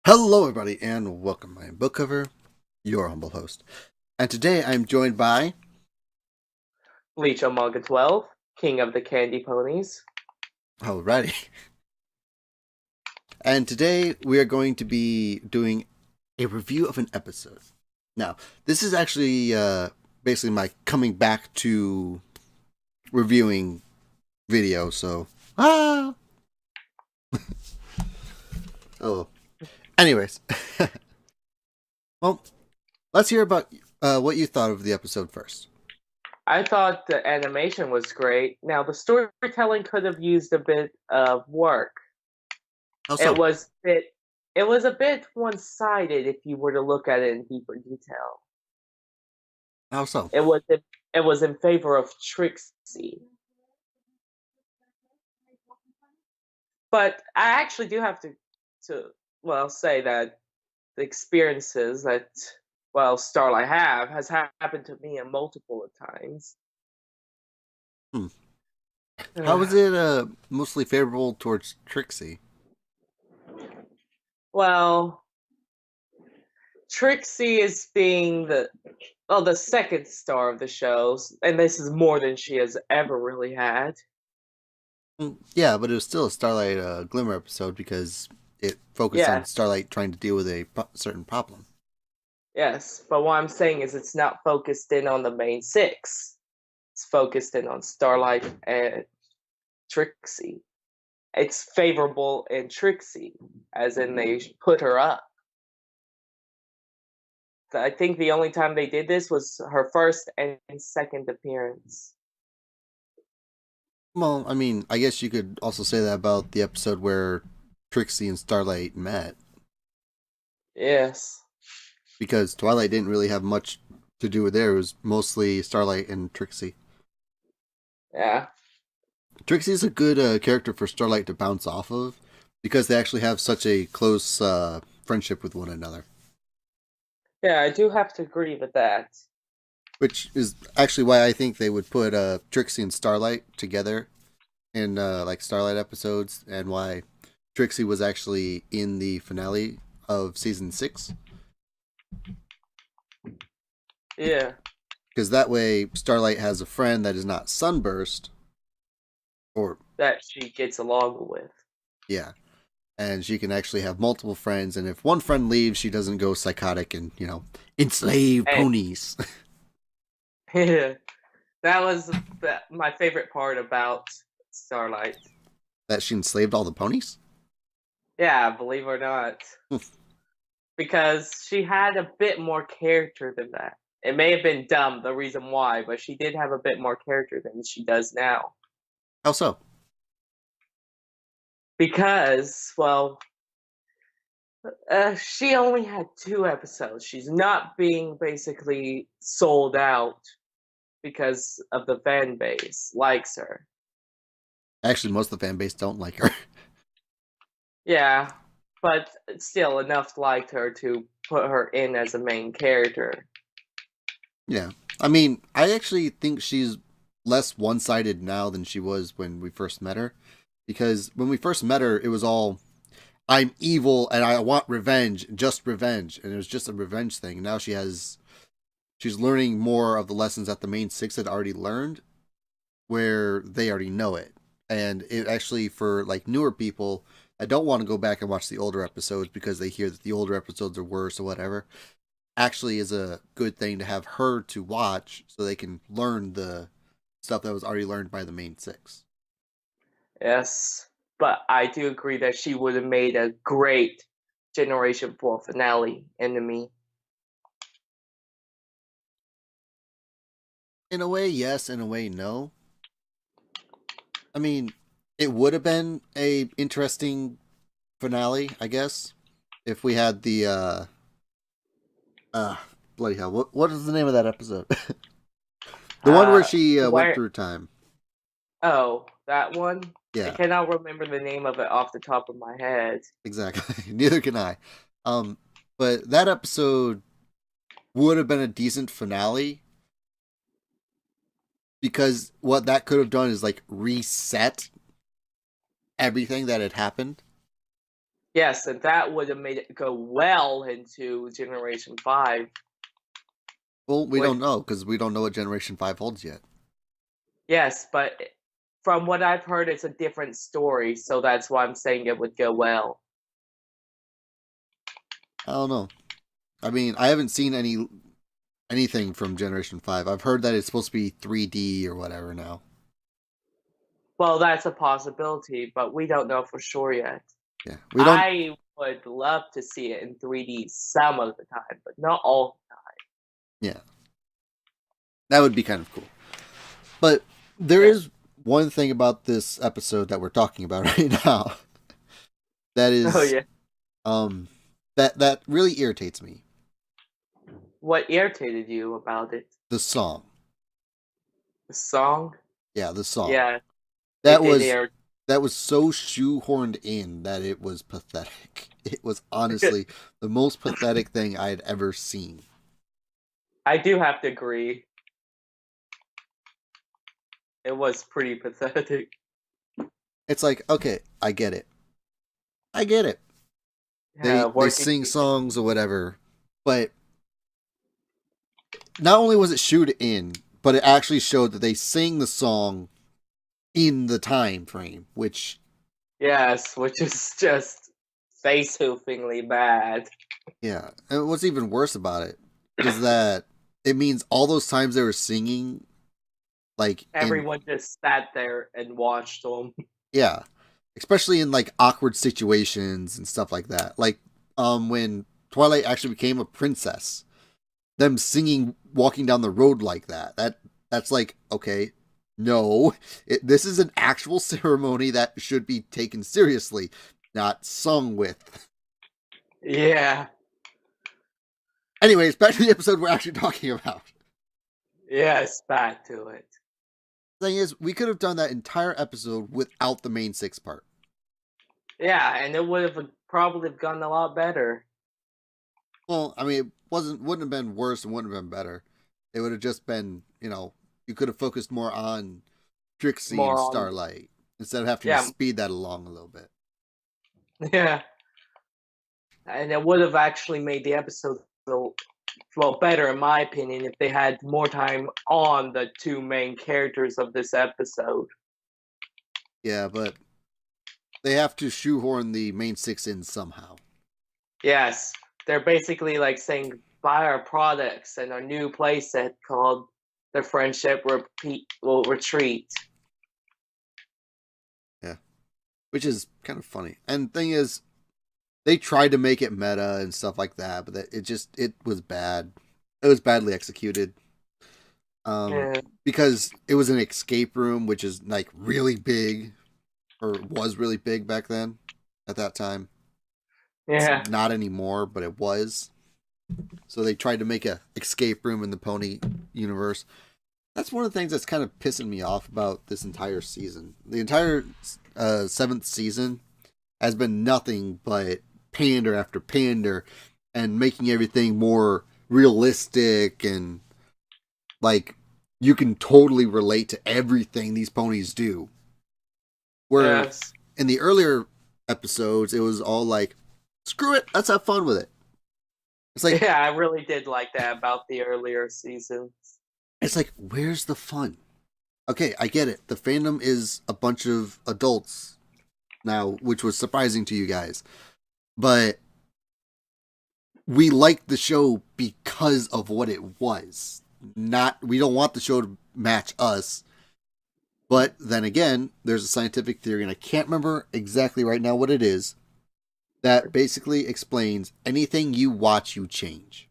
Hello, everybody, and welcome. I am Book Cover, your humble host. And today I'm joined by. Bleach Omega 12, King of the Candy Ponies. Alrighty. And today we are going to be doing a review of an episode. Now, this is actually basically my coming back to reviewing video, so. Ah! Oh. Anyways. Well, let's hear about what you thought of the episode first. I thought the animation was great. Now, the storytelling could have used a bit of work. How It so? was bit it was a bit one-sided if you were to look at it in deeper detail. How so? It was it was in favor of Trixie. But I actually do have to say that the experiences that Starlight has happened to me in multiple times. Hmm. How was it mostly favorable towards Trixie? Well, Trixie is being the second star of the shows, and this is more than she has ever really had. Yeah, but it was still a Starlight Glimmer episode because it focused on Yeah, Starlight trying to deal with a certain problem. yes, but what I'm saying is it's not focused in on the main six. It's focused in on Starlight and Trixie. It's favorable in Trixie, as in they put her up. I think the only time they did this was her first and second appearance. Well, I mean, I guess you could also say that about the episode where Trixie and Starlight met Yes. because Twilight didn't really have much to do with there. It was mostly Starlight and Trixie. Yeah. Trixie's a good character for Starlight to bounce off of because they actually have such a close friendship with one another. Yeah, I do have to agree with that. Which is actually why I think they would put Trixie and Starlight together in like Starlight episodes, and why Trixie was actually in the finale of season 6, Yeah. because that way Starlight has a friend that is not Sunburst, or That she gets along with. yeah, and she can actually have multiple friends, and if one friend leaves, she doesn't go psychotic and enslave And ponies. that was my favorite part about Starlight. That she enslaved all the ponies. Yeah, believe it or not. Because she had a bit more character than that. It may have been dumb, the reason why, but she did have a bit more character than she does now. How so? Because, she only had 2 episodes. She's not being basically sold out because of the fan base likes her. Actually, most of the fan base don't like her. Yeah, but still enough liked her to put her in as a main character. Yeah. I mean, I actually think she's less one sided now than she was when we first met her. Because when we first met her, it was all, I'm evil and I want revenge, just revenge. And it was just a revenge thing. Now she's learning more of the lessons that the main six had already learned, where they already know it. And it actually, for like newer people, I don't want to go back and watch the older episodes because they hear that the older episodes are worse or whatever, actually is a good thing to have her to watch so they can learn the stuff that was already learned by the main six. Yes, but I do agree that she would have made a great Generation 4 finale enemy. In a way, yes. In a way, no. I mean, it would have been a interesting finale, I guess, if we had the uh bloody hell. What is the name of that episode? The one where she went Where? through time. Oh, that one? I Yeah, cannot remember the name of it off the top of my head. exactly. Neither can I. Um, but that episode would have been a decent finale because what that could have done is like reset everything that had happened. Yes, and that would have made it go well into Generation 5. Well, we Which, don't know because we don't know what Generation 5 holds yet. yes, but from what I've heard, it's a different story, so that's why I'm saying it would go well. I don't know. I mean, I haven't seen anything from Generation 5. I've heard that it's supposed to be 3D or whatever now. Well, that's a possibility, but we don't know for sure yet. Yeah. I would love to see it in 3D some of the time, but not all the time. Yeah. That would be kind of cool. But there Yeah. is one thing about this episode that we're talking about right now that Oh is yeah. that really irritates me. What irritated you about it? The song. The song? Yeah, the song. Yeah, it That did was irritate. that was so shoehorned in that it was pathetic. It was honestly the most pathetic thing I had ever seen. I do have to agree. It was pretty pathetic. It's like, okay, I get it. I get it. Yeah, They working sing people. songs or whatever, but not only was it shoot in, but it actually showed that they sing the song in the time frame, which Yes, which is just face hoofingly bad. yeah. And what's even worse about it is that it means all those times they were singing, like in Everyone just sat there and watched them. yeah, especially in like awkward situations and stuff like that. Like when Twilight actually became a princess, them singing walking down the road like that's like, okay, no, this is an actual ceremony that should be taken seriously, not sung with. Yeah. Anyways, back to the episode we're actually talking about. Yes, back to it. Thing is, we could have done that entire episode without the main six part. Yeah, and it would have probably gone a lot better. Well, I mean, it wouldn't have been worse and wouldn't have been better. It would have just been, you could have focused more on Trixie and More on, Starlight instead of having to yeah, speed that along a little bit. yeah, and it would have actually made the episode feel well better, in my opinion, if they had more time on the two main characters of this episode. Yeah, but they have to shoehorn the main six in somehow. Yes, they're basically like saying buy our products and our new playset called the Friendship will Retreat. Yeah, which is kind of funny. And the thing is, they tried to make it meta and stuff like that, but it was bad. It was badly executed. Yeah. Because it was an escape room, which is like really big, or was really big back then, at that time. Yeah. It's not anymore, but it was. So they tried to make a escape room in the Pony universe. That's one of the things that's kind of pissing me off about this entire season. The entire seventh season has been nothing but pander after pander, and making everything more realistic and like you can totally relate to everything these ponies do. Where Yes. in the earlier episodes, it was all like, screw it, let's have fun with it. It's like, Yeah, I really did like that about the earlier seasons. where's the fun? Okay, I get it. The fandom is a bunch of adults now, which was surprising to you guys. But we liked the show because of what it was. We don't want the show to match us. But then again, there's a scientific theory, and I can't remember exactly right now what it is, that basically explains anything you watch, you change.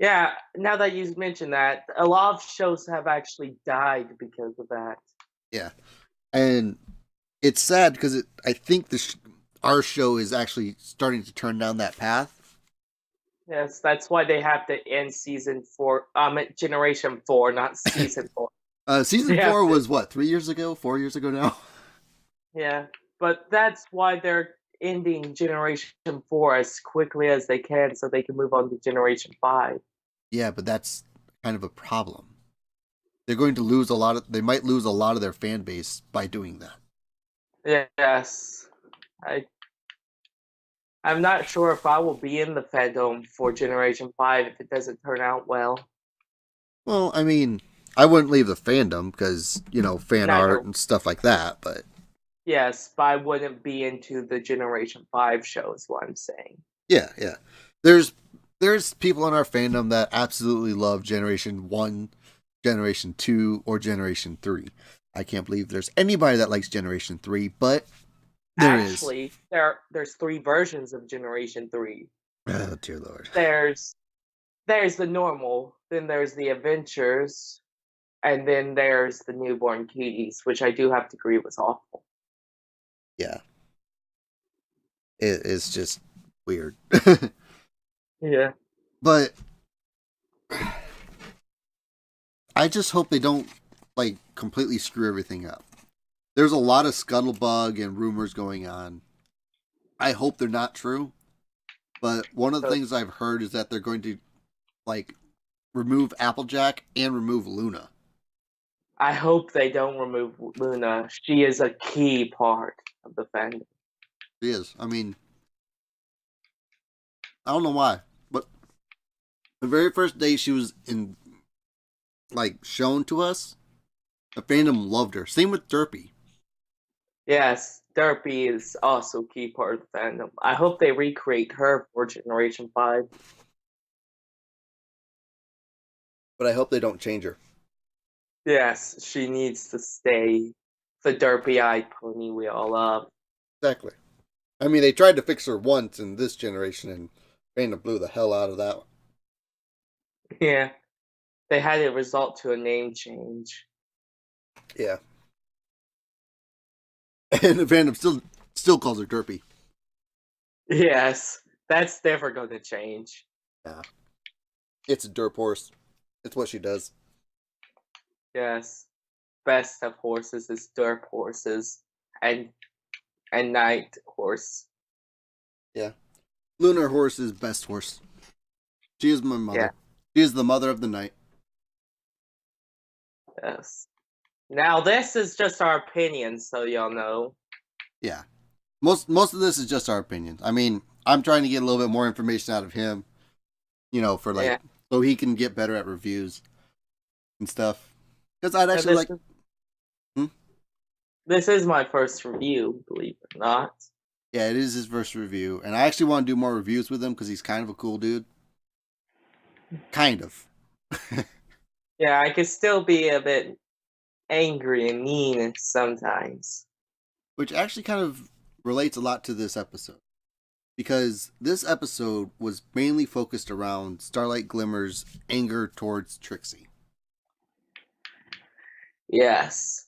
Yeah, now that you mentioned that, a lot of shows have actually died because of that. Yeah. And it's sad because I think our show is actually starting to turn down that path. Yes, that's why they have to end season 4, Generation 4, not season 4. Season Yeah. 4 was what, 3 years ago? 4 years ago now? Yeah, but that's why they're ending Generation 4 as quickly as they can so they can move on to Generation 5. Yeah, but that's kind of a problem. They're going to they might lose a lot of their fan base by doing that. Yes. I I'm not sure if I will be in the fandom for Generation 5 if it doesn't turn out well. Well, I mean, I wouldn't leave the fandom because, fan art Neither. and stuff like that, but Yes, but I wouldn't be into the Generation 5 show, is what I'm saying. yeah, yeah. There's there's people in our fandom that absolutely love Generation 1, Generation 2, or Generation 3. I can't believe there's anybody that likes Generation 3, but there is. Actually, there's three versions of Generation 3. Oh, dear Lord. There's the normal, then there's the Adventures, and then there's the Newborn Cuties, which I do have to agree was awful. Yeah. It's just weird. Yeah. But I just hope they don't, completely screw everything up. There's a lot of scuttlebutt and rumors going on. I hope they're not true. But one of the things I've heard is that they're going to, remove Applejack and remove Luna. I hope they don't remove Luna. She is a key part of the fandom. She is. I mean, I don't know why, but the very first day she was shown to us, the fandom loved her. Same with Derpy. Yes, Derpy is also a key part of the fandom. I hope they recreate her for Generation 5. But I hope they don't change her. Yes, she needs to stay the derpy-eyed pony we all love. Exactly. I mean, they tried to fix her once in this generation, and fandom blew the hell out of that one. Yeah, they had it result to a name change. Yeah. And the fandom still calls her Derpy. Yes, that's never going to change. Yeah. It's a derp horse. It's what she does. Yes, best of horses is derp horses and night horse. Yeah. Lunar horse is best horse. She is my mother. Yeah. She is the mother of the night. Yes. Now this is just our opinion, so y'all know. Yeah. Most of this is just our opinions. I mean, I'm trying to get a little bit more information out of him, for so he can get better at reviews and stuff. Because I'd actually This is my first review, believe it or not. Yeah, it is his first review, and I actually want to do more reviews with him because he's kind of a cool dude. Kind of. Yeah, I could still be a bit angry and mean sometimes. Which actually kind of relates a lot to this episode. Because this episode was mainly focused around Starlight Glimmer's anger towards Trixie. Yes.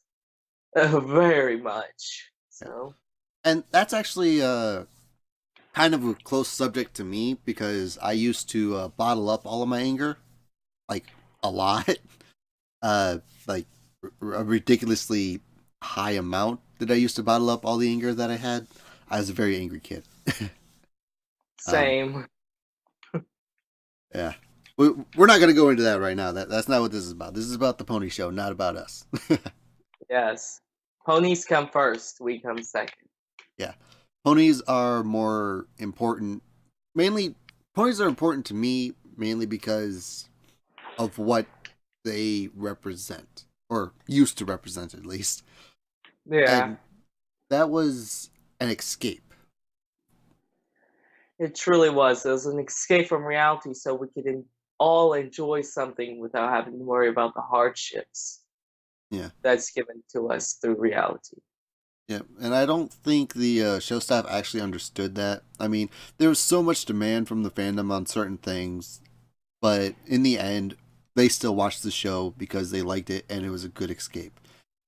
Very much. So. And that's actually kind of a close subject to me because I used to bottle up all of my anger. A lot. A ridiculously high amount that I used to bottle up all the anger that I had. I was a very angry kid. Same. Yeah. We're not going to go into that right now. That's not what this is about. This is about the pony show, not about us. Yes. Ponies come first, we come second. Yeah. Ponies are more important. Ponies are important to me mainly because of what they represent. Or used to represent, at least. Yeah. And that was an escape. It truly was. It was an escape from reality so we could all enjoy something without having to worry about the hardships. Yeah. That's given to us through reality. Yeah, and I don't think the show staff actually understood that. I mean, there was so much demand from the fandom on certain things, but in the end, they still watched the show because they liked it and it was a good escape.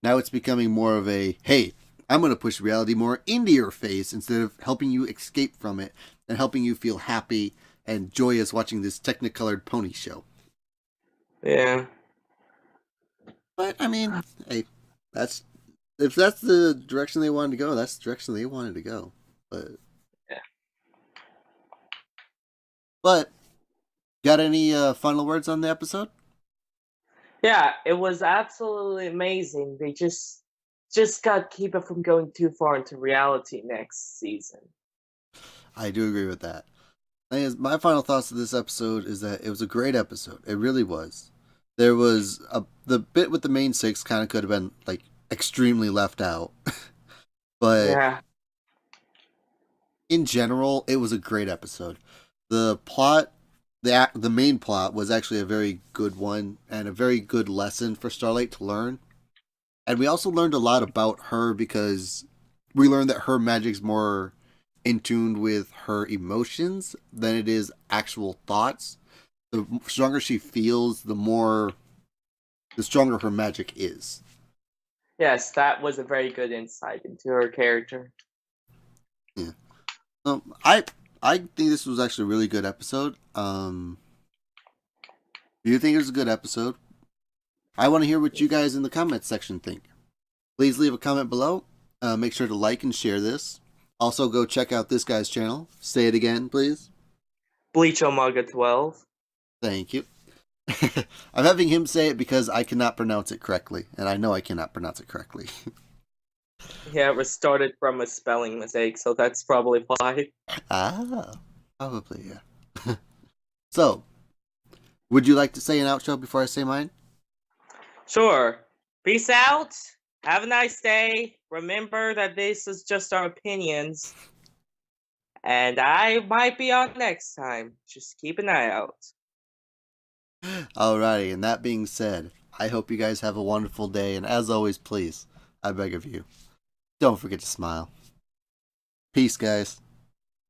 Now it's becoming more of a, hey, I'm going to push reality more into your face instead of helping you escape from it and helping you feel happy and joyous watching this technicolored pony show. Yeah. But, I mean, hey, if that's the direction they wanted to go, that's the direction they wanted to go. But yeah. But got any final words on the episode? Yeah, it was absolutely amazing. They just just got to keep it from going too far into reality next season. I do agree with that. My final thoughts of this episode is that it was a great episode. It really was. There was the bit with the main six kind of could have been like extremely left out, but Yeah. in general, it was a great episode. The plot, the main plot was actually a very good one and a very good lesson for Starlight to learn. And we also learned a lot about her because we learned that her magic's more in tune with her emotions than it is actual thoughts. The stronger she feels, the stronger her magic is. Yes, that was a very good insight into her character. Yeah. I think this was actually a really good episode. Do you think it was a good episode? I want to hear what you guys in the comments section think. Please leave a comment below. Make sure to like and share this. Also, go check out this guy's channel. Say it again, please. Bleach Omega 12. Thank you. I'm having him say it because I cannot pronounce it correctly, and I know I cannot pronounce it correctly. Yeah, it was started from a spelling mistake, so that's probably why. Probably, yeah. So, would you like to say an outro before I say mine? Sure. Peace out. Have a nice day. Remember that this is just our opinions. And I might be on next time. Just keep an eye out. Alrighty, and that being said, I hope you guys have a wonderful day, and as always, please, I beg of you, don't forget to smile. Peace, guys.